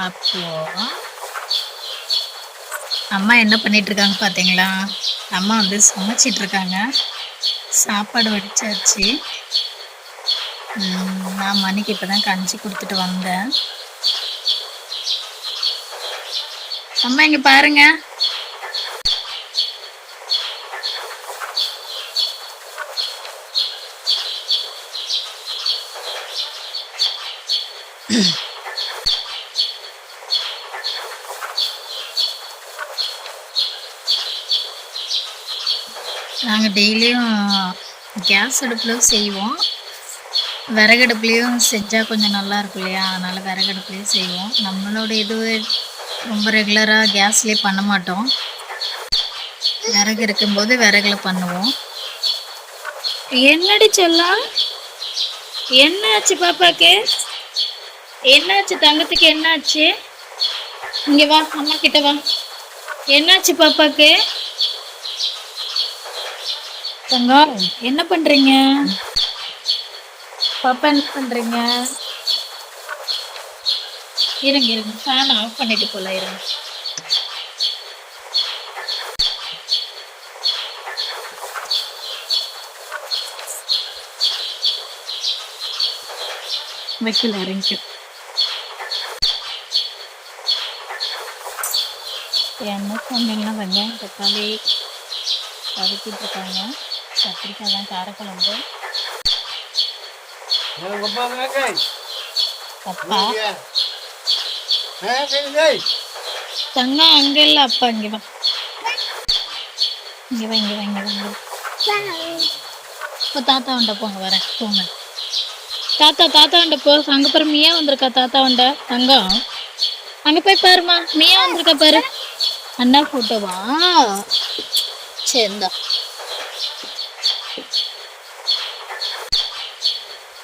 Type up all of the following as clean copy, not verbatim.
அப்போ அம்மா என்ன பண்ணிட்டு இருக்காங்க பார்த்தீங்களா? அம்மா வந்து சமைச்சிட்டு இருக்காங்க. சாப்பாடு வடிச்சாச்சு. நான் மணிக்கு இப்பதான் கஞ்சி கொடுத்துட்டு வந்தேன். அம்மா இங்க பாருங்க. நாங்கள் டெய்லியும் கேஸ் அடுப்பில் செய்வோம். விறகடுப்புலேயும் செஞ்சால் கொஞ்சம் நல்லா இருக்கும் இல்லையா? அதனால் விறகடுப்புலேயும் செய்வோம். நம்மளோட இது ரொம்ப ரெகுலராக கேஸ்லேயே பண்ண மாட்டோம். விறகு இருக்கும்போது விறகுல பண்ணுவோம். என்னடி சொல்லலாம்? என்னாச்சு பாப்பாக்கு? என்னாச்சு தங்கத்துக்கு? என்னாச்சு? இங்கே வா, அம்மா கிட்ட வா. என்னாச்சு பாப்பாக்கு? தங்கம் என்ன பண்றீங்க? பாப்பா என்ன பண்றீங்க? இருங்க இருங்க, ஃபேன் ஆஃப் பண்ணிட்டு போல. இருங்க. வைக்கல, இறங்கி. என்ன சொன்னீங்கன்னா வெங்காயம் தக்காளி வதக்கிட்டு இருக்காங்க. கத்திரிக்காய் தான் காரக்குழம்பு. அப்பா தங்கம் அங்க இல்ல, அப்பா இங்க வா. இங்க வா, இங்க வா, இங்க வா. இப்போ தாத்தா வண்ட போங்க, வரேன் போங்க. தாத்தா வண்ட போ. அங்க பாரு, மியா வந்திருக்கா தாத்தா வண்ட. தங்கம் அங்க போய் பாருமா, மியா வந்திருக்கா பாரு. அண்ணா போட்டோவா? சரிந்தா.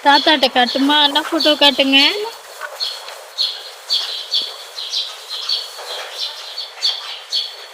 தாத்தாட்ட காட்டுமா, அண்ணா போட்டோ காட்டுங்க.